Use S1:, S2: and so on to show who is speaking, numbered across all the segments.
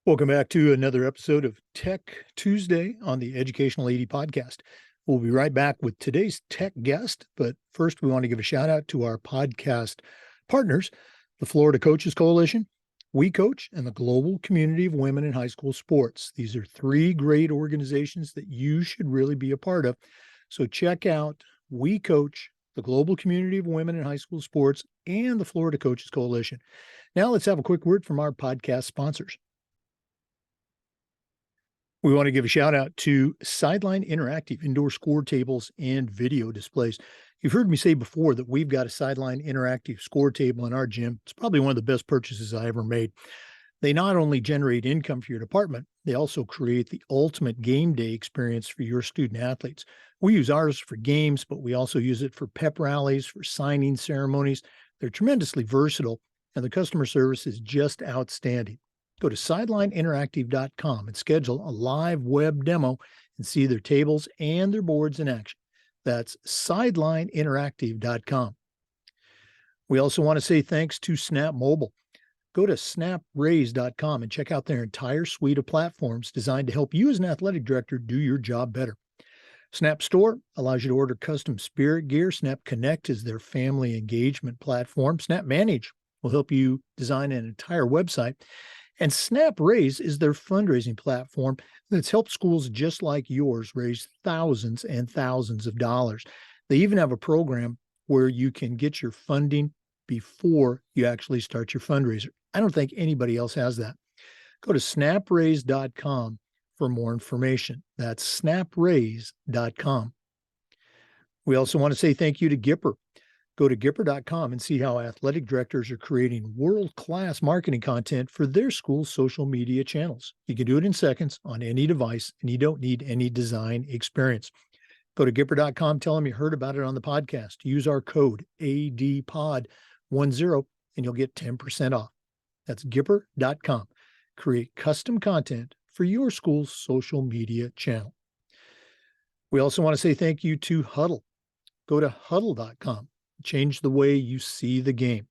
S1: Welcome back to another episode of Tech Tuesday on the Educational AD podcast. We'll be right back with today's tech guest, but first we want to give a shout out to our podcast partners, the Florida Coaches Coalition, We Coach, and the Global Community of Women in High School Sports. These are three great organizations that you should really be a part of. So check out We Coach, the Global Community of Women in High School Sports, and the Florida Coaches Coalition. Now let's have a quick word from our podcast sponsors. We want to give a shout out to Sideline Interactive indoor score tables and video displays. You've heard me say before that we've got a Sideline Interactive score table in our gym. It's probably one of the best purchases I ever made. They not only generate income for your department, they also create the ultimate game day experience for your student athletes. We use ours for games, but we also use it for pep rallies, for signing ceremonies. They're tremendously versatile, and the customer service is just outstanding. Go to sidelineinteractive.com and schedule a live web demo and see their tables and their boards in action. That's sidelineinteractive.com. We also want to say thanks to Snap Mobile. Go to snapraise.com and check out their entire suite of platforms designed to help you as an athletic director do your job better. Snap Store allows you to order custom spirit gear. Snap Connect is their family engagement platform. Snap Manage will help you design an entire website. And Snap Raise is their fundraising platform that's helped schools just like yours raise thousands and thousands of dollars. They even have a program where you can get your funding before you actually start your fundraiser. I don't think anybody else has that. Go to snapraise.com for more information. That's snapraise.com. We also want to say thank you to Gipper. Go to Gipper.com and see how athletic directors are creating world-class marketing content for their school's social media channels. You can do it in seconds on any device, and you don't need any design experience. Go to Gipper.com, tell them you heard about it on the podcast. Use our code ADPOD10, and you'll get 10% off. That's Gipper.com. Create custom content for your school's social media channel. We also want to say thank you to Huddle. Go to Huddle.com. Change the way you see the game.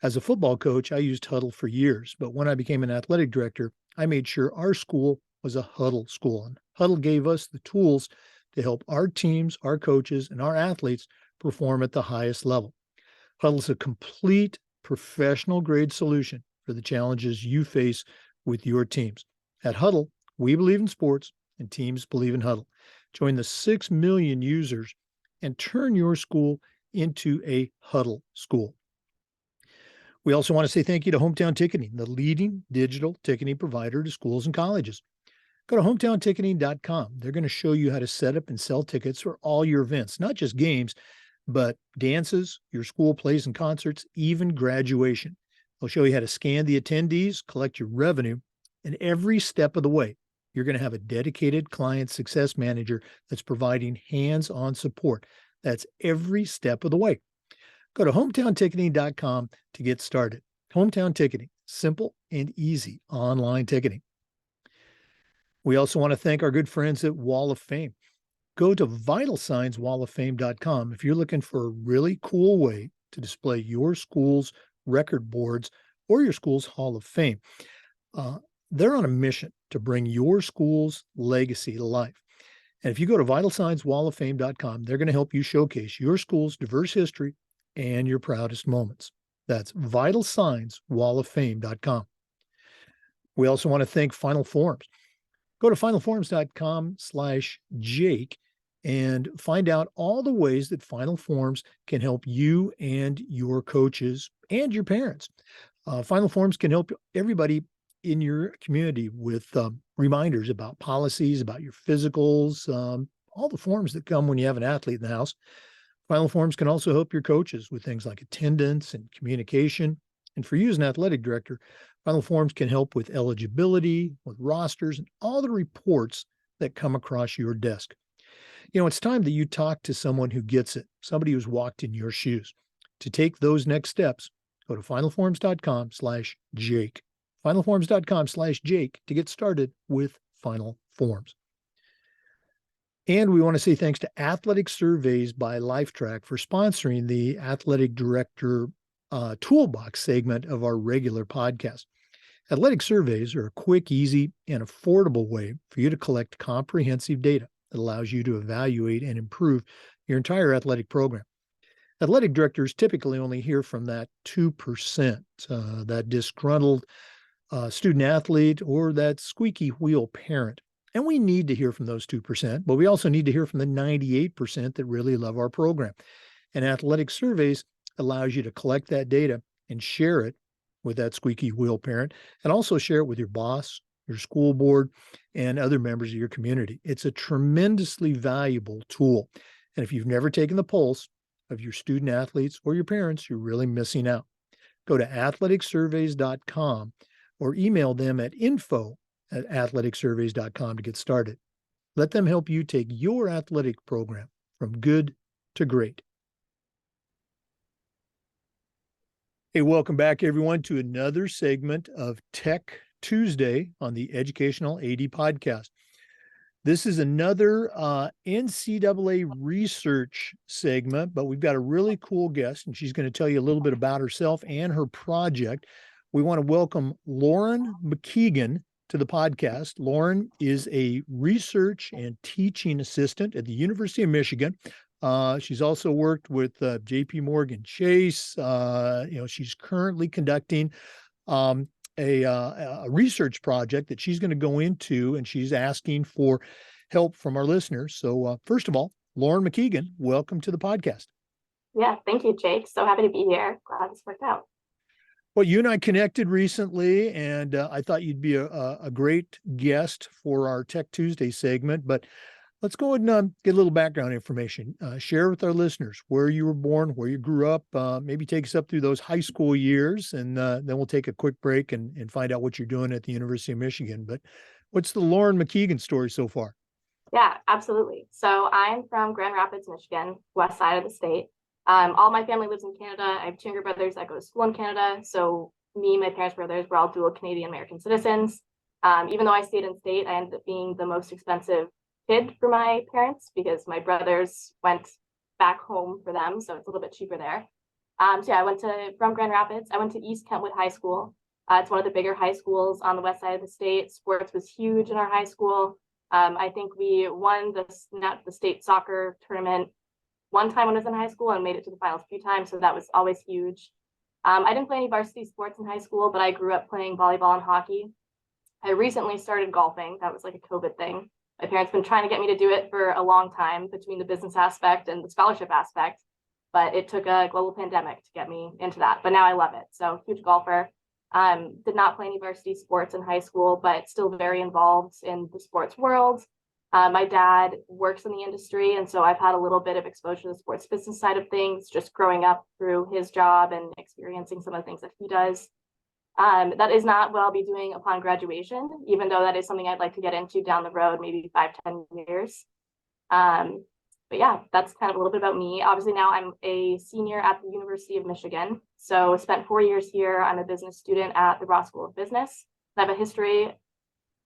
S1: As a football coach, I used Huddle for years, but when I became an athletic director, I made sure our school was a Huddle school. And Huddle gave us the tools to help our teams, our coaches, and our athletes perform at the highest level. Huddle's a complete professional grade solution for the challenges you face with your teams. At Huddle, we believe in sports and teams believe in Huddle. Join the 6 million users and turn your school into a Huddle school. We also want to say thank you to Hometown Ticketing, the leading digital ticketing provider to schools and colleges. Go to hometownticketing.com. They're going to show you how to set up and sell tickets for all your events, not just games, but dances, your school plays and concerts, even graduation. They'll show you how to scan the attendees, collect your revenue, and every step of the way, you're going to have a dedicated client success manager that's providing hands-on support. That's every step of the way. Go to hometownticketing.com to get started. Hometown Ticketing, simple and easy online ticketing. We also want to thank our good friends at Wall of Fame. Go to vitalsignswalloffame.com if you're looking for a really cool way to display your school's record boards or your school's Hall of Fame. They're on a mission to bring your school's legacy to life. And if you go to vitalsignswalloffame.com, they're going to help you showcase your school's diverse history and your proudest moments. That's vitalsignswalloffame.com. We also want to thank Final Forms. Go to finalforms.com/Jake and find out all the ways that Final Forms can help you and your coaches and your parents. Final Forms can help everybody in your community with reminders about policies, about your physicals, all the forms that come when you have an athlete in the house. Final Forms can also help your coaches with things like attendance and communication. And for you as an athletic director, Final Forms can help with eligibility, with rosters, and all the reports that come across your desk. You know, it's time that you talk to someone who gets it, somebody who's walked in your shoes. To take those next steps, go to finalforms.com/Jake. finalforms.com/Jake to get started with Final Forms. And we want to say thanks to Athletic Surveys by LifeTrack for sponsoring the Athletic Director Toolbox segment of our regular podcast. Athletic surveys are a quick, easy, and affordable way for you to collect comprehensive data that allows you to evaluate and improve your entire athletic program. Athletic directors typically only hear from that 2%, that disgruntled student athlete or that squeaky wheel parent. And we need to hear from those 2%, but we also need to hear from the 98% that really love our program. And athletic surveys allows you to collect that data and share it with that squeaky wheel parent, and also share it with your boss, your school board, and other members of your community. It's a tremendously valuable tool. And if you've never taken the pulse of your student athletes or your parents, you're really missing out. Go to athleticsurveys.com or email them at info@athleticsurveys.com to get started. Let them help you take your athletic program from good to great. Hey, welcome back, everyone, to another segment of Tech Tuesday on the Educational AD Podcast. This is another NCAA research segment, but we've got a really cool guest, and she's going to tell you a little bit about herself and her project. We want to welcome Lauren MacKeigan to the podcast. Lauren is a research and teaching assistant at the University of Michigan. She's also worked with JP Morgan Chase. She's currently conducting a research project that she's going to go into, and she's asking for help from our listeners. So first of all, Lauren MacKeigan, welcome to the podcast.
S2: Yeah, thank you, Jake. So happy to be here. Glad this worked out.
S1: Well, you and I connected recently, and I thought you'd be a great guest for our Tech Tuesday segment, but let's go ahead and get a little background information. Share with our listeners where you were born, where you grew up, maybe take us up through those high school years, and then we'll take a quick break and find out what you're doing at the University of Michigan. But what's the Lauren MacKeigan story so far?
S2: Yeah, absolutely. So I'm from Grand Rapids, Michigan, west side of the state. All my family lives in Canada. I have two younger brothers that go to school in Canada. So me, my parents, brothers, we're all dual Canadian American citizens. Even though I stayed in state, I ended up being the most expensive kid for my parents because my brothers went back home for them, so it's a little bit cheaper there. So yeah, from Grand Rapids. I went to East Kentwood High School. It's one of the bigger high schools on the west side of the state. Sports was huge in our high school. I think we won the state soccer tournament one time when I was in high school and made it to the finals a few times, so that was always huge. I didn't play any varsity sports in high school, but I grew up playing volleyball and hockey. I recently started golfing. That was like a COVID thing. My parents have been trying to get me to do it for a long time between the business aspect and the scholarship aspect, but it took a global pandemic to get me into that. But now I love it. So huge golfer. Did not play any varsity sports in high school, but still very involved in the sports world. My dad works in the industry, and so I've had a little bit of exposure to the sports business side of things, just growing up through his job and experiencing some of the things that he does. That is not what I'll be doing upon graduation, even though that is something I'd like to get into down the road, maybe 5-10 years. But yeah, that's kind of a little bit about me. Obviously now I'm a senior at the University of Michigan. So spent 4 years here. I'm a business student at the Ross School of Business. I have a history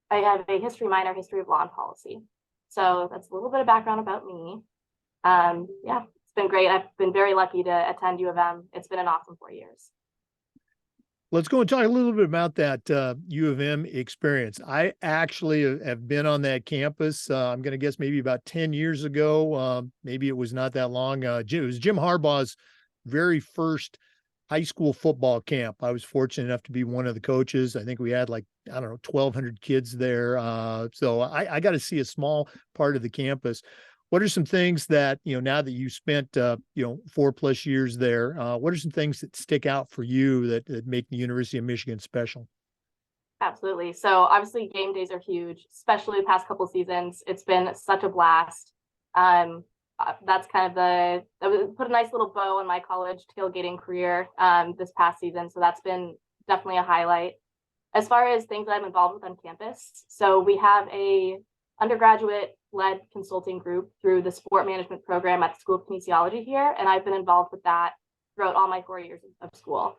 S2: minor, history of law and policy. So that's a little bit of background about me. Yeah, it's been great. I've been very lucky to attend U of M. It's been an awesome 4 years.
S1: Let's go and talk a little bit about that U of M experience. I actually have been on that campus. I'm going to guess maybe about 10 years ago. Maybe it was not that long. It was Jim Harbaugh's very first high school football camp. I was fortunate enough to be one of the coaches. I think we had 1,200 kids there. So I got to see a small part of the campus. What are some things that, now that you spent, 4+ years there, what are some things that stick out for you that make the University of Michigan special?
S2: Absolutely. So obviously game days are huge, especially the past couple seasons. It's been such a blast. That's kind of put a nice little bow on my college tailgating career this past season. So that's been definitely a highlight. As far as things that I'm involved with on campus, so we have a undergraduate-led consulting group through the sport management program at the School of Kinesiology here, and I've been involved with that throughout all my 4 years of school.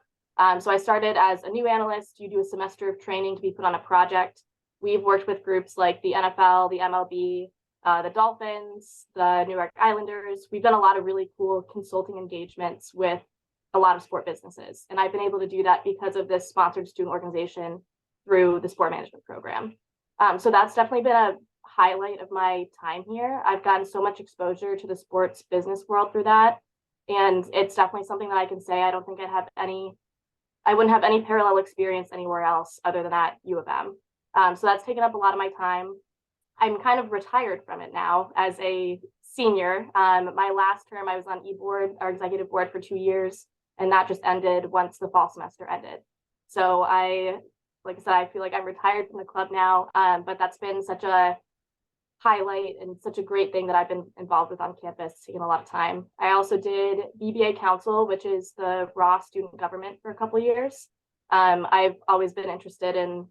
S2: So I started as a new analyst. You do a semester of training to be put on a project. We've worked with groups like the NFL, the MLB, the Dolphins, the New York Islanders. We've done a lot of really cool consulting engagements with a lot of sport businesses, and I've been able to do that because of this sponsored student organization through the sport management program. So that's definitely been a highlight of my time here. I've gotten so much exposure to the sports business world through that. And it's definitely something that I can say I don't think I wouldn't have any parallel experience anywhere else other than at U of M. So that's taken up a lot of my time. I'm kind of retired from it now as a senior. My last term, I was on e-board, our executive board, for 2 years, and that just ended once the fall semester ended. So like I said, I feel like I'm retired from the club now, but that's been such a highlight and such a great thing that I've been involved with on campus, taking a lot of time. I also did BBA Council, which is the raw student government, for a couple of years. I've always been interested in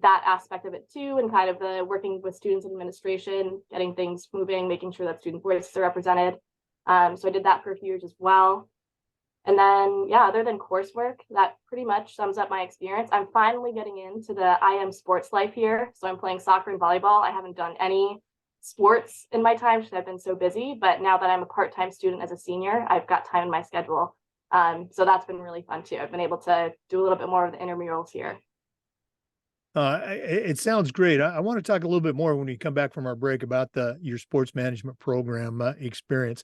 S2: that aspect of it too, and kind of the working with students and administration, getting things moving, making sure that student voices are represented. So I did that for a few years as well. And then, yeah, other than coursework, that pretty much sums up my experience. I'm finally getting into the IM sports life here. So I'm playing soccer and volleyball. I haven't done any sports in my time because I've been so busy. But now that I'm a part-time student as a senior, I've got time in my schedule. So that's been really fun too. I've been able to do a little bit more of the intramurals here.
S1: It sounds great. I want to talk a little bit more when we come back from our break about your sports management program experience.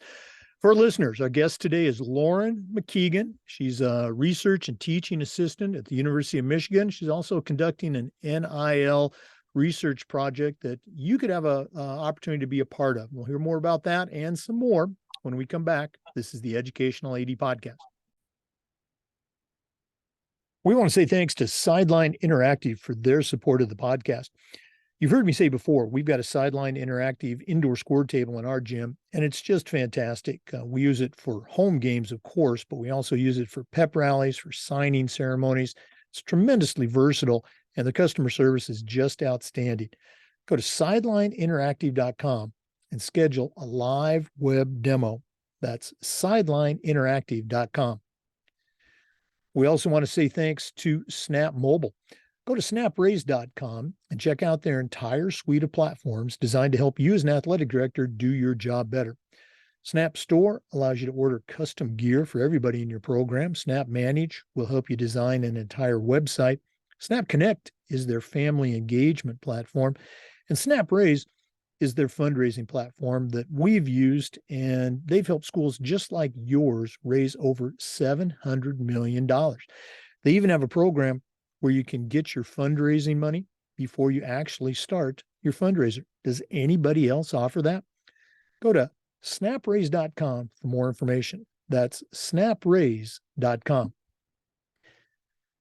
S1: For our listeners, our guest today is Lauren MacKeigan. She's a research and teaching assistant at the University of Michigan. She's also conducting an NIL research project that you could have an opportunity to be a part of. We'll hear more about that and some more when we come back. This is the Educational AD Podcast. We want to say thanks to Sideline Interactive for their support of the podcast. You've heard me say before, we've got a Sideline Interactive indoor score table in our gym, and it's just fantastic. We use it for home games, of course, but we also use it for pep rallies, for signing ceremonies. It's tremendously versatile, and the customer service is just outstanding. Go to sidelineinteractive.com and schedule a live web demo. That's sidelineinteractive.com. We also want to say thanks to Snap Mobile. Go to snapraise.com and check out their entire suite of platforms designed to help you as an athletic director do your job better. Snap Store allows you to order custom gear for everybody in your program. Snap Manage will help you design an entire website. Snap Connect is their family engagement platform. And Snap Raise is their fundraising platform that we've used, and they've helped schools just like yours raise over $700 million. They even have a program where you can get your fundraising money before you actually start your fundraiser. Does anybody else offer that? Go to snapraise.com for more information. That's snapraise.com.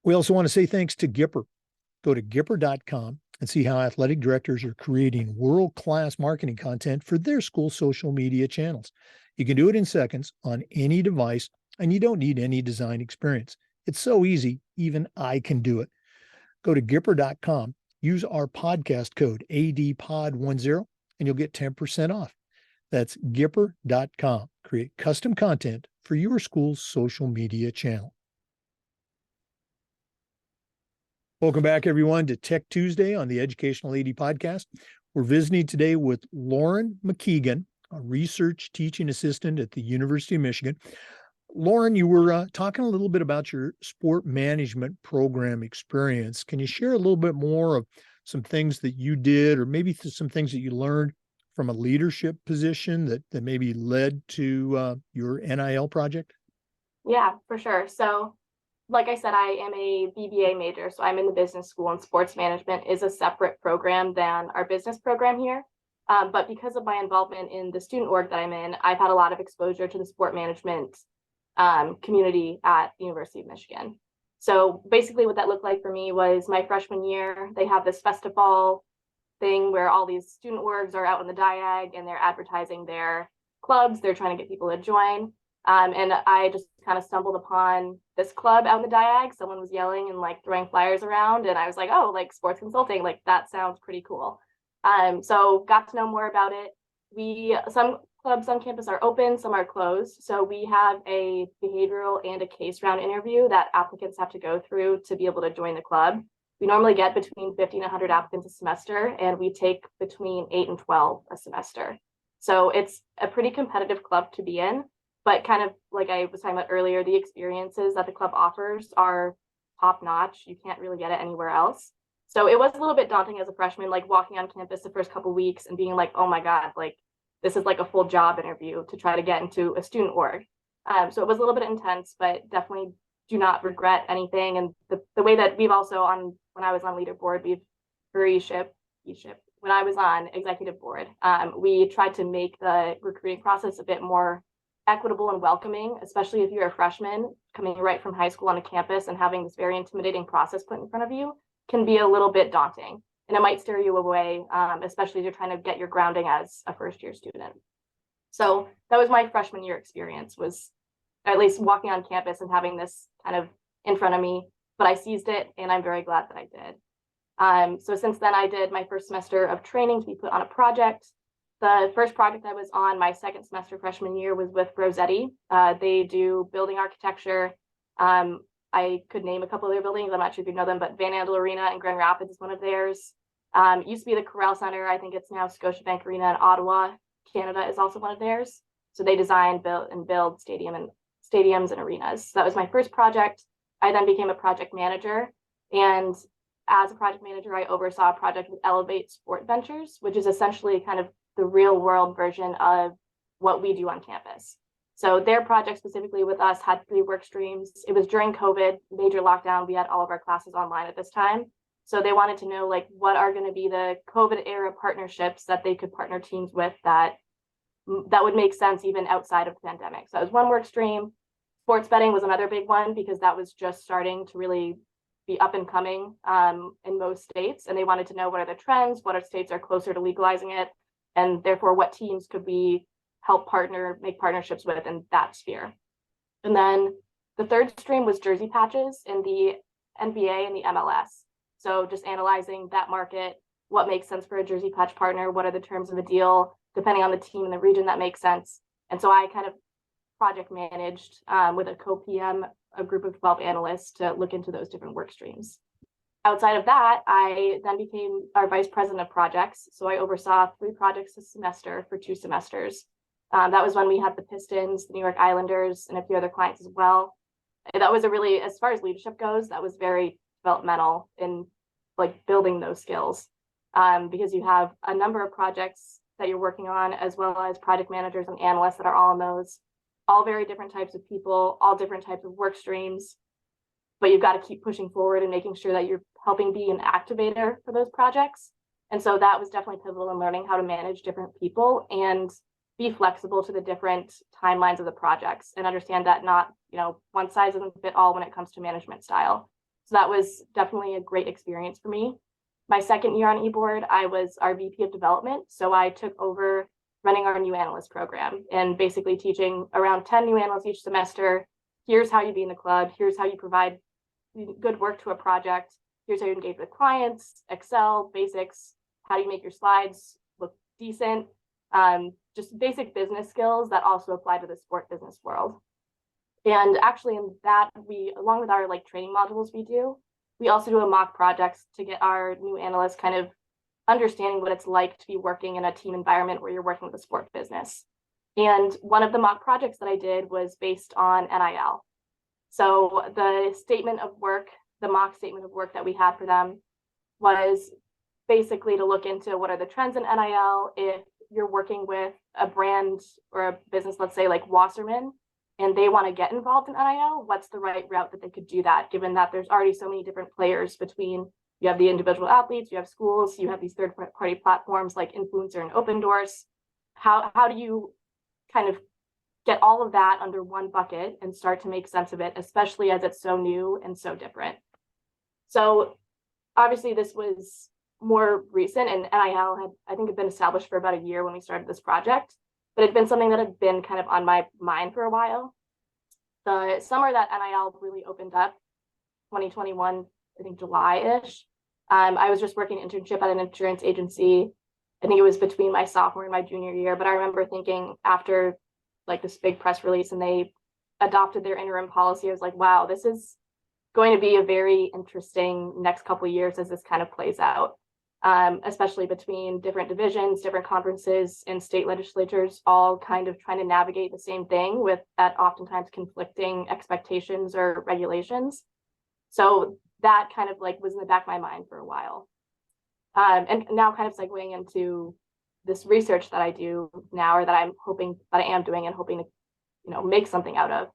S1: We also want to say thanks to Gipper. Go to gipper.com and see how athletic directors are creating world-class marketing content for their school social media channels. You can do it in seconds on any device, and you don't need any design experience. It's so easy, even I can do it. Go to gipper.com, use our podcast code ADPOD10, and you'll get 10% off. That's gipper.com. Create custom content for your school's social media channel. Welcome back, everyone, to Tech Tuesday on the Educational AD Podcast. We're visiting today with Lauren MacKeigan, a research teaching assistant at the University of Michigan. Lauren, you were talking a little bit about your sport management program experience. Can you share a little bit more of some things that you did, or maybe some things that you learned from a leadership position that maybe led to your NIL project?
S2: Yeah, for sure. So like I said, I am a BBA major, so I'm in the business school, and sports management is a separate program than our business program here. But because of my involvement in the student org that I'm in, I've had a lot of exposure to the sport management community at the University of Michigan. So basically what that looked like for me was my freshman year, they have this festival thing where all these student orgs are out in the diag and they're advertising their clubs. They're trying to get people to join. And I just kind of stumbled upon this club out in the diag. Someone was yelling and like throwing flyers around, and I was like, oh, like sports consulting, like that sounds pretty cool. So got to know more about it. Some clubs on campus are open, some are closed. So we have a behavioral and a case round interview that applicants have to go through to be able to join the club. We normally get between 50 and 100 applicants a semester, and we take between 8 and 12 a semester. So it's a pretty competitive club to be in. But kind of like I was talking about earlier, the experiences that the club offers are top notch. You can't really get it anywhere else. So it was a little bit daunting as a freshman, like walking on campus the first couple of weeks and being like, oh my God, like this is like a full job interview to try to get into a student org. So it was a little bit intense, but definitely do not regret anything. And the way that we've also when I was on leaderboard, when I was on executive board, we tried to make the recruiting process a bit more equitable and welcoming, especially if you're a freshman coming right from high school on a campus and having this very intimidating process put in front of you can be a little bit daunting. And it might steer you away, especially as you're trying to get your grounding as a first-year student. So that was my freshman year experience, was at least walking on campus and having this kind of in front of me, but I seized it and I'm very glad that I did. So since then I did my first semester of training to be put on a project. The first project I was on my second semester freshman year was with Rossetti. They do building architecture. I could name a couple of their buildings. I'm not sure if you know them, but Van Andel Arena in Grand Rapids is one of theirs. Used to be the Corral Center. I think it's now Scotiabank Arena in Ottawa, Canada is also one of theirs. So they design, build stadiums and arenas. So that was my first project. I then became a project manager. And as a project manager, I oversaw a project with Elevate Sport Ventures, which is essentially kind of the real world version of what we do on campus. So their project specifically with us had 3 work streams. It was during COVID, major lockdown. We had all of our classes online at this time. So they wanted to know like what are going to be the COVID era partnerships that they could partner teams with that would make sense even outside of the pandemic. So that was one work stream. Sports betting was another big one because that was just starting to really be up and coming in most states. And they wanted to know what are the trends, what states are closer to legalizing it, and therefore what teams could we help make partnerships with in that sphere. And then the third stream was jersey patches in the NBA and the MLS. So just analyzing that market, what makes sense for a jersey patch partner, what are the terms of the deal, depending on the team and the region that makes sense. And so I kind of project managed with a co-PM, a group of 12 analysts to look into those different work streams. Outside of that, I then became our vice president of projects. So I oversaw 3 projects a semester for 2 semesters. That was when we had the Pistons, the New York Islanders, and a few other clients as well. And that was a really, as far as leadership goes, that was very developmental in like building those skills because you have a number of projects that you're working on, as well as project managers and analysts that are all in those, all very different types of people, all different types of work streams, but you've got to keep pushing forward and making sure that you're helping be an activator for those projects. And so that was definitely pivotal in learning how to manage different people and be flexible to the different timelines of the projects and understand that not, one size doesn't fit all when it comes to management style. So that was definitely a great experience for me. My second year on eBoard, I was our VP of development. So I took over running our new analyst program and basically teaching around 10 new analysts each semester. Here's how you be in the club. Here's how you provide good work to a project. Here's how you engage with clients, Excel, basics. How do you make your slides look decent? Just basic business skills that also apply to the sport business world. And actually in that, along with our training modules we also do a mock projects to get our new analysts kind of understanding what it's like to be working in a team environment where you're working with a sport business. And one of the mock projects that I did was based on NIL. So the mock statement of work that we had for them was basically to look into what are the trends in NIL. If you're working with a brand or a business, let's say like Wasserman, and they want to get involved in NIL, what's the right route that they could do that, given that there's already so many different players between, you have the individual athletes, you have schools, you have these third-party platforms like Influencer and Open Doors. How do you kind of get all of that under one bucket and start to make sense of it, especially as it's so new and so different? So obviously this was more recent, and NIL had been established for about a year when we started this project, but it'd been something that had been kind of on my mind for a while. The summer that NIL really opened up, 2021, I think July-ish, I was just working internship at an insurance agency. I think it was between my sophomore and my junior year, but I remember thinking after this big press release and they adopted their interim policy, I was like, wow, this is going to be a very interesting next couple of years as this kind of plays out. Especially between different divisions, different conferences, and state legislatures, all kind of trying to navigate the same thing with that oftentimes conflicting expectations or regulations. So that kind of like was in the back of my mind for a while. And now kind of segueing into this research that I do now, or that I am doing and hoping to, make something out of.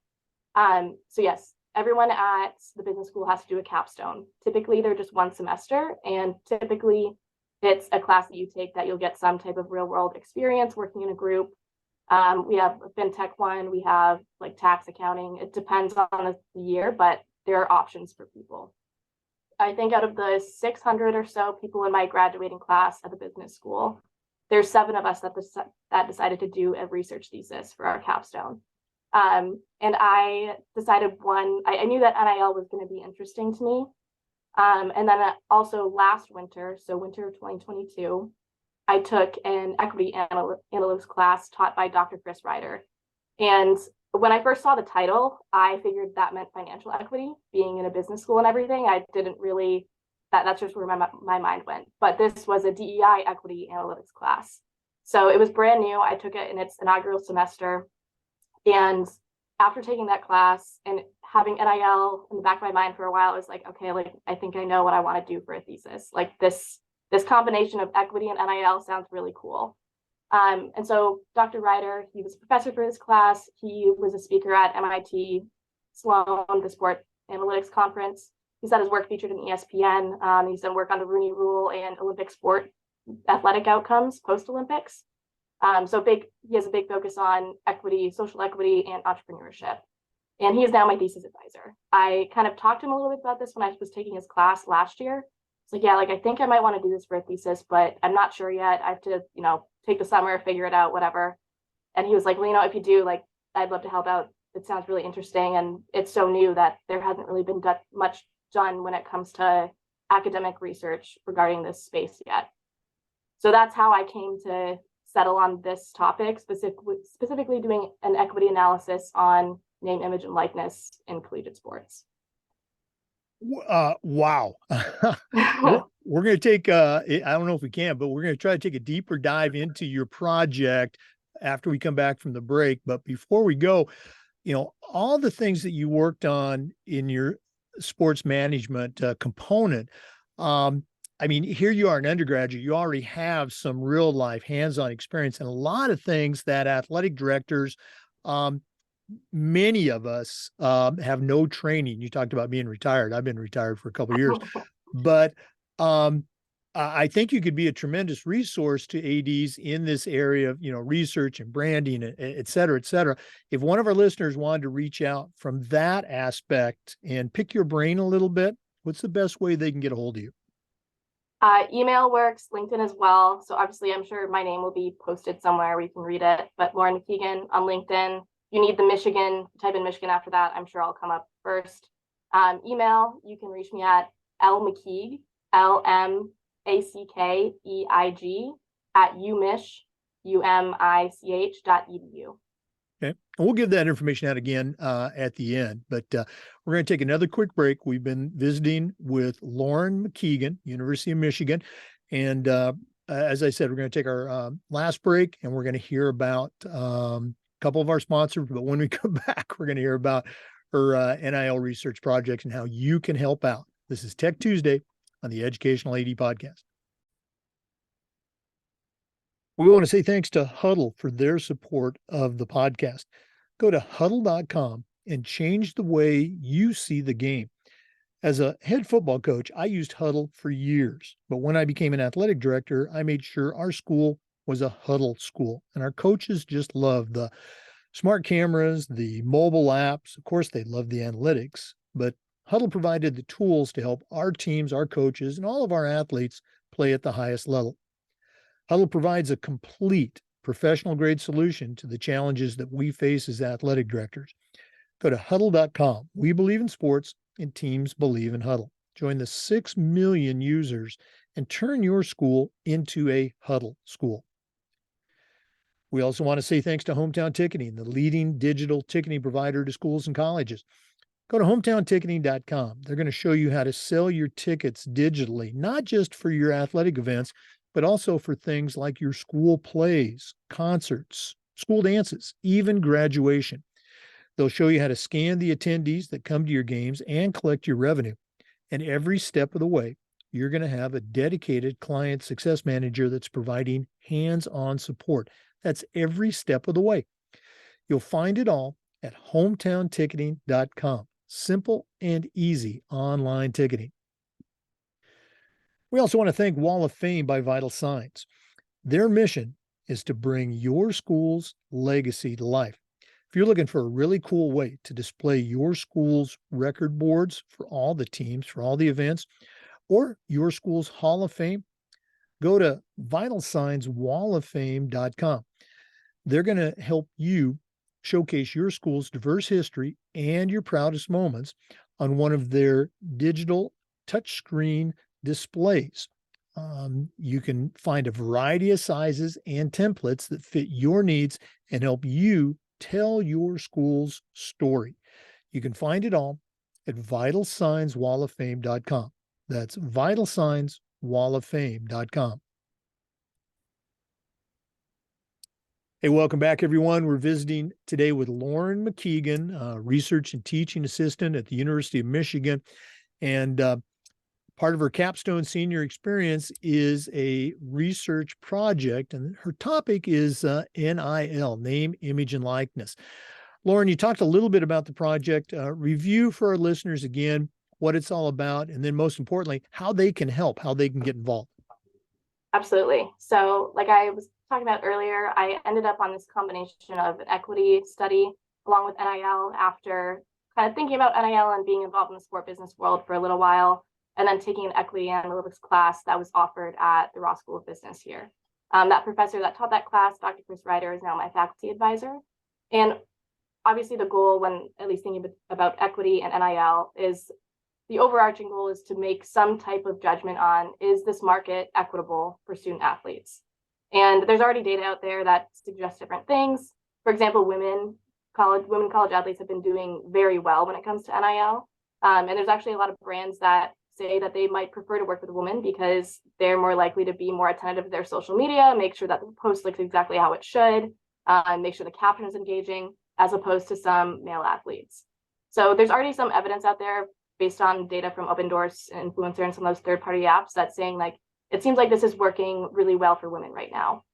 S2: So yes, everyone at the business school has to do a capstone. Typically, they're just one semester, and typically it's a class that you take that you'll get some type of real world experience working in a group. We have a fintech one, we have like tax accounting. It depends on the year, but there are options for people. I think out of the 600 or so people in my graduating class at the business school, there's 7 of us that decided to do a research thesis for our capstone. And I decided I knew that NIL was going to be interesting to me. And then also last winter, so winter of 2022, I took an equity analytics class taught by Dr. Chris Ryder. And when I first saw the title, I figured that meant financial equity, being in a business school and everything. I didn't really, that's just where my mind went. But this was a DEI equity analytics class. So it was brand new. I took it in its inaugural semester. And after taking that class and having NIL in the back of my mind for a while, I was like, okay, like I think I know what I want to do for a thesis. Like this combination of equity and NIL sounds really cool. And so Dr. Ryder, he was a professor for his class. He was a speaker at MIT Sloan, the Sport Analytics Conference. He's had his work featured in ESPN. He's done work on the Rooney Rule and Olympic sport athletic outcomes post-Olympics. He has a big focus on equity, social equity, and entrepreneurship. And he is now my thesis advisor. I kind of talked to him a little bit about this when I was taking his class last year. It's like, yeah, like I think I might want to do this for a thesis, but I'm not sure yet. I have to, take the summer, figure it out, whatever. And he was like, well, if you do, like, I'd love to help out. It sounds really interesting. And it's so new that there hasn't really been much done when it comes to academic research regarding this space yet. So that's how I came to settle on this topic, specifically doing an equity analysis on name, image, and likeness in collegiate sports.
S1: Wow. We're going to take, I don't know if we can, but we're going to try to take a deeper dive into your project after we come back from the break. But before we go, all the things that you worked on in your sports management component, here you are an undergraduate, you already have some real life hands-on experience and a lot of things that athletic directors, many of us have no training. You talked about being retired. I've been retired for a couple of years, but I think you could be a tremendous resource to ADs in this area of, research and branding, et cetera, et cetera. If one of our listeners wanted to reach out from that aspect and pick your brain a little bit, what's the best way they can get a hold of you?
S2: Email works, LinkedIn as well. So obviously I'm sure my name will be posted somewhere where you can read it, but Lauren MacKeigan on LinkedIn. You need the Michigan, type in Michigan after that. I'm sure I'll come up first. Email, you can reach me at lmackeig, LMACKEIG @umich.edu.
S1: Okay. And we'll give that information out again at the end, but we're going to take another quick break. We've been visiting with Lauren MacKeigan, University of Michigan. And as I said, we're going to take our last break and we're going to hear about a couple of our sponsors. But when we come back, we're going to hear about her NIL research projects and how you can help out. This is Tech Tuesday on the Educational AD Podcast. We want to say thanks to Huddle for their support of the podcast. Go to huddle.com and change the way you see the game. As a head football coach, I used Huddle for years, but when I became an athletic director, I made sure our school was a Huddle school, and our coaches just loved the smart cameras, the mobile apps. Of course, they loved the analytics, but Huddle provided the tools to help our teams, our coaches, and all of our athletes play at the highest level. Huddle provides a complete professional-grade solution to the challenges that we face as athletic directors. Go to huddle.com. We believe in sports, and teams believe in Huddle. Join the 6 million users and turn your school into a Huddle school. We also want to say thanks to Hometown Ticketing, the leading digital ticketing provider to schools and colleges. Go to hometownticketing.com. They're going to show you how to sell your tickets digitally, not just for your athletic events, but also for things like your school plays, concerts, school dances, even graduation. They'll show you how to scan the attendees that come to your games and collect your revenue. And every step of the way, you're going to have a dedicated client success manager that's providing hands-on support. That's every step of the way. You'll find it all at hometownticketing.com. Simple and easy online ticketing. We also want to thank Wall of Fame by Vital Signs. Their mission is to bring your school's legacy to life. If you're looking for a really cool way to display your school's record boards for all the teams, for all the events, or your school's Hall of Fame, go to vitalsignswalloffame.com. They're going to help you showcase your school's diverse history and your proudest moments on one of their digital touchscreen displays. You can find a variety of sizes and templates that fit your needs and help you tell your school's story. You can find it all at vitalsignswalloffame.com. That's vitalsignswalloffame.com. Hey, welcome back, everyone. We're visiting today with Lauren MacKeigan, research and teaching assistant at the University of Michigan. And part of her capstone senior experience is a research project, and her topic is NIL, name, image, and likeness. Lauren, you talked a little bit about the project. Review for our listeners again what it's all about, and then most importantly, how they can help, how they can get involved.
S2: Absolutely. So like I was talking about earlier, I ended up on this combination of an equity study along with NIL after kind of thinking about NIL and being involved in the sport business world for a little while, and then taking an equity analytics class that was offered at the Ross School of Business here. That professor that taught that class, Dr. Chris Ryder, is now my faculty advisor. And obviously the goal when at least thinking about equity and NIL is the overarching goal is to make some type of judgment on, is this market equitable for student athletes? And there's already data out there that suggests different things. For example, women college athletes have been doing very well when it comes to NIL. And there's actually a lot of brands that say that they might prefer to work with a woman because they're more likely to be more attentive to their social media, make sure that the post looks exactly how it should, and make sure the caption is engaging, as opposed to some male athletes. So there's already some evidence out there based on data from Open Doors, Influencer, and some of those third-party apps that's saying like, it seems like this is working really well for women right now.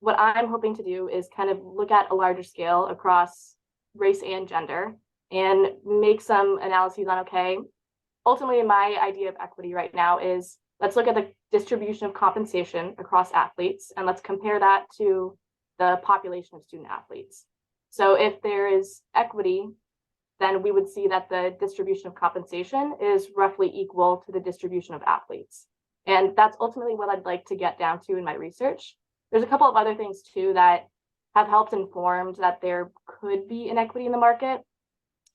S2: What I'm hoping to do is kind of look at a larger scale across race and gender and make some analyses on, okay, ultimately my idea of equity right now is let's look at the distribution of compensation across athletes and let's compare that to the population of student athletes. So if there is equity, then we would see that the distribution of compensation is roughly equal to the distribution of athletes. And that's ultimately what I'd like to get down to in my research. There's a couple of other things too that have helped informed that there could be inequity in the market.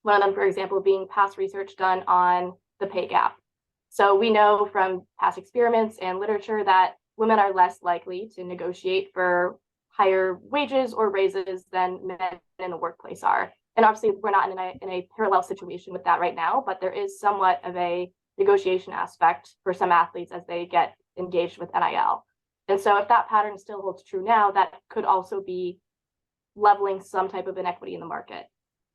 S2: One of them, for example, being past research done on the pay gap. So we know from past experiments and literature that women are less likely to negotiate for higher wages or raises than men in the workplace are. And obviously we're not in a parallel situation with that right now, but there is somewhat of a negotiation aspect for some athletes as they get engaged with NIL. And so if that pattern still holds true now, that could also be leveling some type of inequity in the market.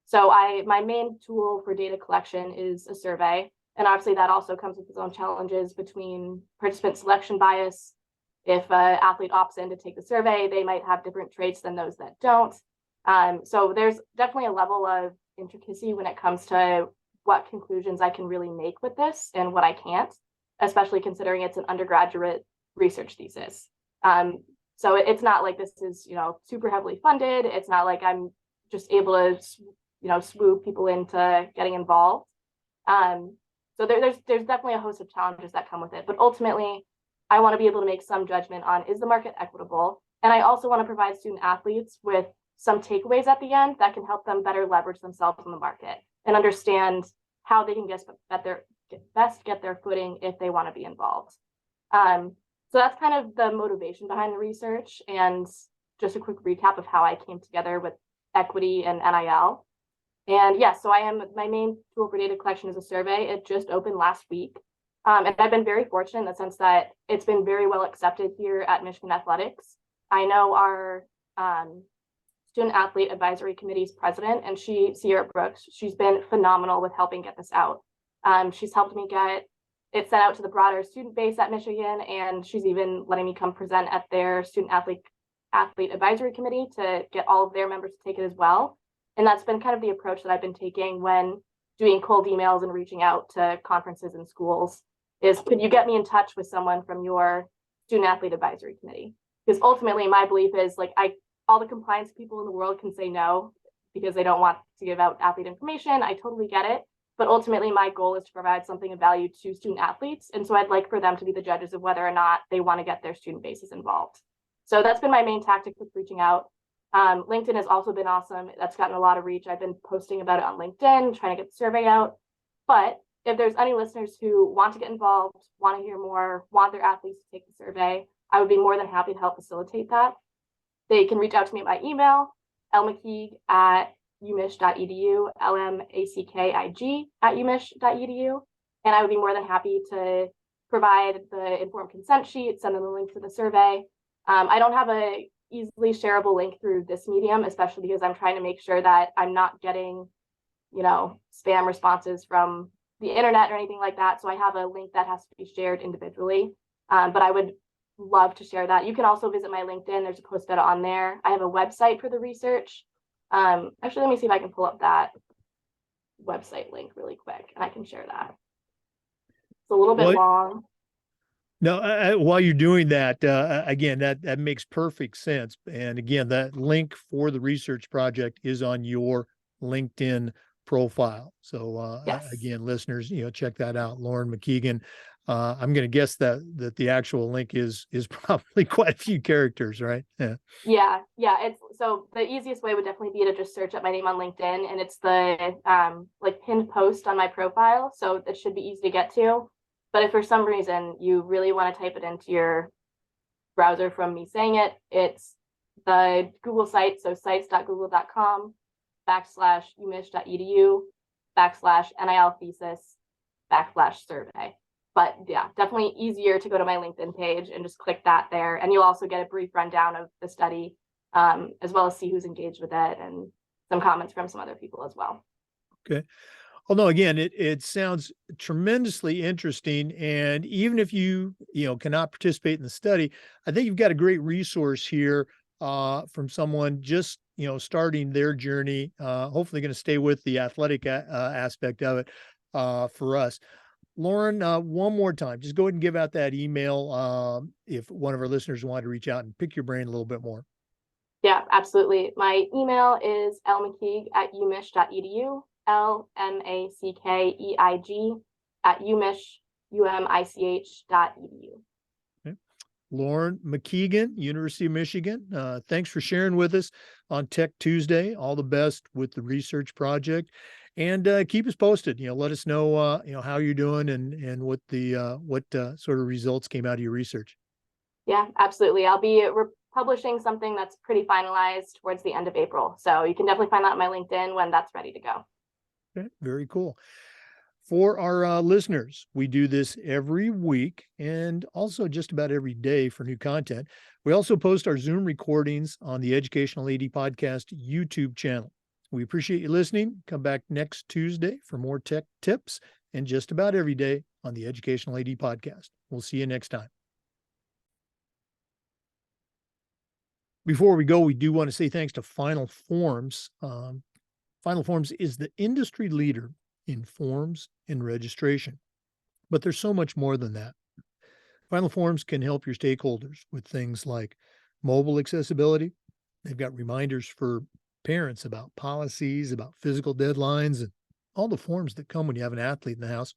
S2: So my main tool for data collection is a survey. And obviously that also comes with its own challenges between participant selection bias. If an athlete opts in to take the survey, they might have different traits than those that don't. So there's definitely a level of intricacy when it comes to what conclusions I can really make with this and what I can't, especially considering it's an undergraduate research thesis. So it's not like this is, super heavily funded. It's not like I'm just able to, swoop people into getting involved. So there's definitely a host of challenges that come with it. But ultimately, I want to be able to make some judgment on, is the market equitable? And I also want to provide student athletes with some takeaways at the end that can help them better leverage themselves in the market and understand how they can best get their footing if they want to be involved. So that's kind of the motivation behind the research, and just a quick recap of how I came together with equity and NIL. And yes, so my main tool for data collection is a survey. It just opened last week. And I've been very fortunate in the sense that it's been very well accepted here at Michigan Athletics. I know our student athlete advisory committee's president, and Sierra Brooks, she's been phenomenal with helping get this out. She's helped me get it sent out to the broader student base at Michigan, and she's even letting me come present at their student athlete advisory committee to get all of their members to take it as well. And that's been kind of the approach that I've been taking when doing cold emails and reaching out to conferences and schools is, could you get me in touch with someone from your student athlete advisory committee? Because ultimately my belief is like all the compliance people in the world can say no because they don't want to give out athlete information. I totally get it. But ultimately my goal is to provide something of value to student athletes. And so I'd like for them to be the judges of whether or not they want to get their student bases involved. So that's been my main tactic with reaching out. LinkedIn has also been awesome. That's gotten a lot of reach. I've been posting about it on LinkedIn, trying to get the survey out. But if there's any listeners who want to get involved, want to hear more, want their athletes to take the survey, I would be more than happy to help facilitate that. They can reach out to me by email, lmackkeig@umich.edu, lmackig@umich.edu. And I would be more than happy to provide the informed consent sheet, send them the link to the survey. I don't have a easily shareable link through this medium, especially because I'm trying to make sure that I'm not getting, spam responses from the internet or anything like that. So I have a link that has to be shared individually. But I would love to share that. You can also visit my LinkedIn. There's a post about it on there. I have a website for the research. Actually, let me see if I can pull up that website link really quick and I can share that. It's a little bit long.
S1: No, while you're doing that, again, that makes perfect sense. And again, that link for the research project is on your LinkedIn profile. So
S2: Yes.
S1: again, listeners, check that out. Lauren MacKeigan. I'm going to guess that the actual link is probably quite a few characters, right?
S2: Yeah. It's so the easiest way would definitely be to just search up my name on LinkedIn, and it's the pinned post on my profile. So it should be easy to get to. But if for some reason you really want to type it into your browser from me saying it, it's the Google site. So sites.google.com/umich.edu/NIL thesis/survey. But yeah, definitely easier to go to my LinkedIn page and just click that there. And you'll also get a brief rundown of the study, as well as see who's engaged with it and some comments from some other people as well.
S1: Okay. Although again, it sounds tremendously interesting. And even if you cannot participate in the study, I think you've got a great resource here from someone just starting their journey, hopefully going to stay with the athletic aspect of it for us. Lauren, one more time, just go ahead and give out that email if one of our listeners wanted to reach out and pick your brain a little bit more.
S2: Yeah, absolutely. My email is lmackkeig@umich.edu, lmackkeig@umich.edu.
S1: Okay. Lauren MacKeigan, University of Michigan. Thanks for sharing with us on Tech Tuesday. All the best with the research project, and keep us posted. Let us know how you're doing and what sort of results came out of your research.
S2: Yeah, absolutely. I'll be publishing something that's pretty finalized towards the end of April. So you can definitely find that on my LinkedIn when that's ready to go.
S1: Okay, very cool. For our listeners, we do this every week and also just about every day for new content. We also post our Zoom recordings on the Educational AD Podcast YouTube channel. We appreciate you listening. Come back next Tuesday for more tech tips and just about every day on the Educational AD Podcast. We'll see you next time. Before we go, we do want to say thanks to Final Forms. Final Forms is the industry leader in forms and registration, but there's so much more than that. Final Forms can help your stakeholders with things like mobile accessibility. They've got reminders for parents about policies, about physical deadlines, and all the forms that come when you have an athlete in the house.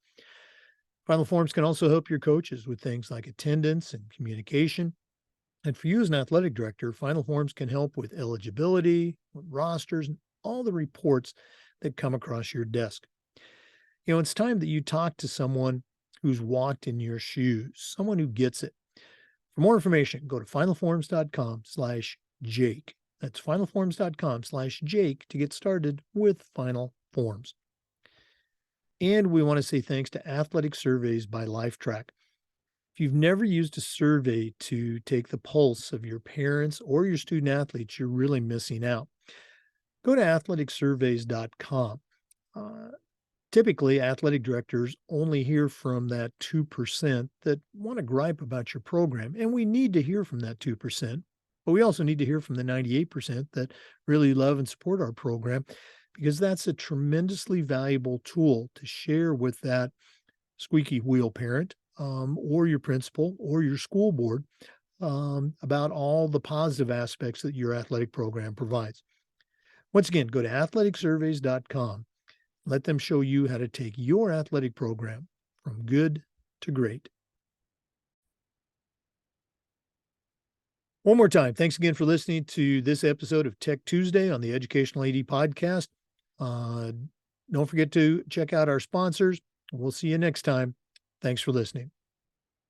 S1: Final Forms can also help your coaches with things like attendance and communication. And for you as an athletic director, Final Forms can help with eligibility, with rosters, and all the reports that come across your desk. It's time that you talk to someone who's walked in your shoes, someone who gets it. For more information, go to finalforms.com/Jake. That's finalforms.com/Jake to get started with Final Forms. And we want to say thanks to Athletic Surveys by LifeTrack. If you've never used a survey to take the pulse of your parents or your student athletes, you're really missing out. Go to athleticsurveys.com. Typically, athletic directors only hear from that 2% that want to gripe about your program. And we need to hear from that 2%, but we also need to hear from the 98% that really love and support our program, because that's a tremendously valuable tool to share with that squeaky wheel parent, or your principal or your school board, about all the positive aspects that your athletic program provides. Once again, go to athleticsurveys.com. Let them show you how to take your athletic program from good to great. One more time, thanks again for listening to this episode of Tech Tuesday on the Educational AD Podcast. Don't forget to check out our sponsors. We'll see you next time. Thanks for listening.